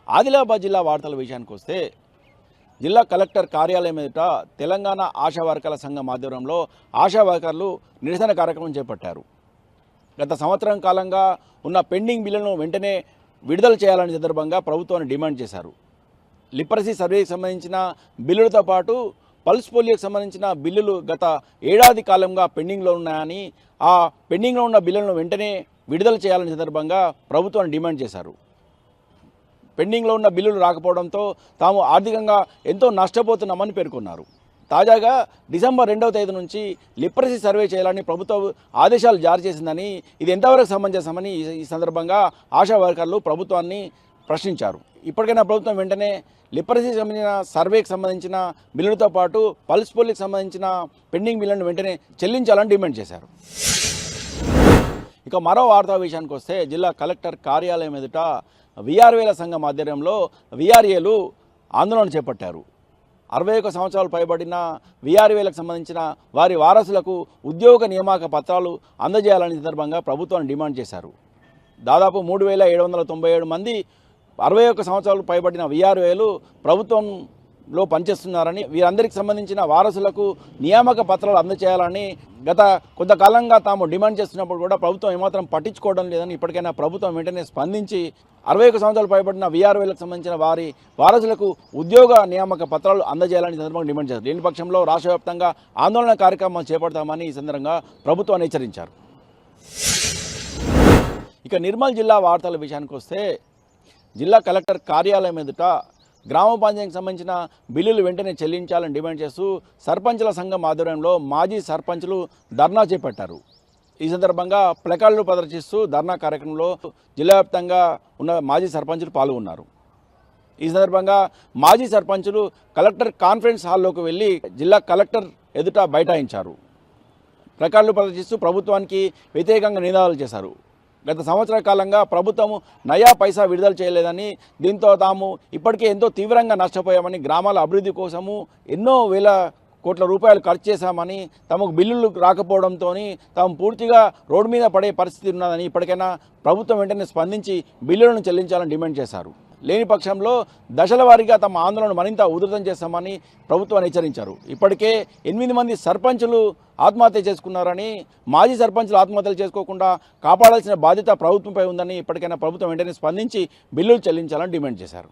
ఆదిలాబాద్ జిల్లా వార్తల విషయానికి వస్తే జిల్లా కలెక్టర్ కార్యాలయం ఎదుట తెలంగాణ ఆశా వర్కర్ల సంఘం ఆధ్వర్యంలో ఆశా వర్కర్లు నిరసన కార్యక్రమం చేపట్టారు. గత సంవత్సరం కాలంగా ఉన్న పెండింగ్ బిల్లులను వెంటనే విడుదల చేయాలని సందర్భంగా ప్రభుత్వాన్ని డిమాండ్ చేశారు. లిపరసీ సర్వేకి సంబంధించిన బిల్లులతో పాటు పల్స్ పోలియోకి సంబంధించిన బిల్లులు గత ఏడాది కాలంగా పెండింగ్లో ఉన్నాయని, ఆ పెండింగ్లో ఉన్న బిల్లులను వెంటనే విడుదల చేయాలని సందర్భంగా ప్రభుత్వాన్ని డిమాండ్ చేశారు. పెండింగ్లో ఉన్న బిల్లులు రాకపోవడంతో తాము ఆర్థికంగా ఎంతో నష్టపోతున్నామని పేర్కొన్నారు. తాజాగా డిసెంబర్ 2వ తేదీ నుంచి లిపరసీ సర్వే చేయాలని ప్రభుత్వం ఆదేశాలు జారీ చేసిందని, ఇది ఎంతవరకు సమంజసమని ఈ సందర్భంగా ఆశా వర్కర్లు ప్రభుత్వాన్ని ప్రశ్నించారు. ఇప్పటికైనా ప్రభుత్వం వెంటనే లిపరసీకి సంబంధించిన సర్వేకి సంబంధించిన బిల్లులతో పాటు పల్స్ పోలియోకి సంబంధించిన పెండింగ్ బిల్లులను వెంటనే చెల్లించాలని డిమాండ్ చేశారు. ఇక మరో వార్తా విషయానికి వస్తే జిల్లా కలెక్టర్ కార్యాలయం ఎదుట వీఆర్ఏల సంఘం ఆధ్వర్యంలో వీఆర్ఏలు ఆందోళన చేపట్టారు. 61 సంవత్సరాలు పైబడిన వీఆర్ఏలకు సంబంధించిన వారి వారసులకు ఉద్యోగ నియామక పత్రాలు అందజేయాలని సందర్భంగా ప్రభుత్వాన్ని డిమాండ్ చేశారు. దాదాపు 3797 మంది 61 సంవత్సరాలు పైబడిన వీఆర్ఏలు ప్రభుత్వంలో పనిచేస్తున్నారని, వీరందరికీ సంబంధించిన వారసులకు నియామక పత్రాలు అందజేయాలని గత కొంతకాలంగా తాము డిమాండ్ చేస్తున్నప్పుడు కూడా ప్రభుత్వం ఏమాత్రం పట్టించుకోవడం లేదని, ఇప్పటికైనా ప్రభుత్వం వెంటనే స్పందించి 61 సంవత్సరాలు పైబడిన వీఆర్ఏలకు సంబంధించిన వారి వారసులకు ఉద్యోగ నియామక పత్రాలు అందజేయాలని సందర్భంగా డిమాండ్ చేశారు. లేని పక్షంలో రాష్ట్ర వ్యాప్తంగా ఆందోళన కార్యక్రమాలు చేపడతామని ఈ సందర్భంగా ప్రభుత్వాన్ని హెచ్చరించారు. ఇక నిర్మల్ జిల్లా వార్తల విషయానికి వస్తే జిల్లా కలెక్టర్ కార్యాలయం ఎదుట గ్రామ పంచాయతీకి సంబంధించిన బిల్లులు వెంటనే చెల్లించాలని డిమాండ్ చేస్తూ సర్పంచుల సంఘం ఆధ్వర్యంలో మాజీ సర్పంచులు ధర్నా చేపట్టారు. ఈ సందర్భంగా ప్లకార్డులు ప్రదర్శిస్తూ ధర్నా కార్యక్రమంలో జిల్లా వ్యాప్తంగా ఉన్న మాజీ సర్పంచులు పాల్గొన్నారు. ఈ సందర్భంగా మాజీ సర్పంచులు కలెక్టర్ కాన్ఫరెన్స్ హాల్లోకి వెళ్ళి జిల్లా కలెక్టర్ ఎదుట బైఠాయించారు. ప్లకార్డులు ప్రదర్శిస్తూ ప్రభుత్వానికి వ్యతిరేకంగా నినాదాలు చేశారు. గత సంవత్సర కాలంగా ప్రభుత్వం నయా పైసా విడుదల చేయలేదని, దీంతో తాము ఇప్పటికే ఎంతో తీవ్రంగా నష్టపోయామని, గ్రామాల అభివృద్ధి కోసము ఎన్నో వేల కోట్ల రూపాయలు ఖర్చు చేశామని, తమకు బిల్లులు రాకపోవడంతో తాము పూర్తిగా రోడ్డు మీద పడే పరిస్థితి ఉన్నదని, ఇప్పటికైనా ప్రభుత్వం వెంటనే స్పందించి బిల్లులను చెల్లించాలని డిమాండ్ చేశారు. లేని పక్షంలో దశల వారీగా తమ ఆందోళన మరింత ఉధృతం చేస్తామని ప్రభుత్వాన్ని హెచ్చరించారు. ఇప్పటికే 8 మంది సర్పంచులు ఆత్మహత్య చేసుకున్నారని, మాజీ సర్పంచులు ఆత్మహత్యలు చేసుకోకుండా కాపాడాల్సిన బాధ్యత ప్రభుత్వంపై ఉందని, ఇప్పటికైనా ప్రభుత్వం వెంటనే స్పందించి బిల్లులు చెల్లించాలని డిమాండ్ చేశారు.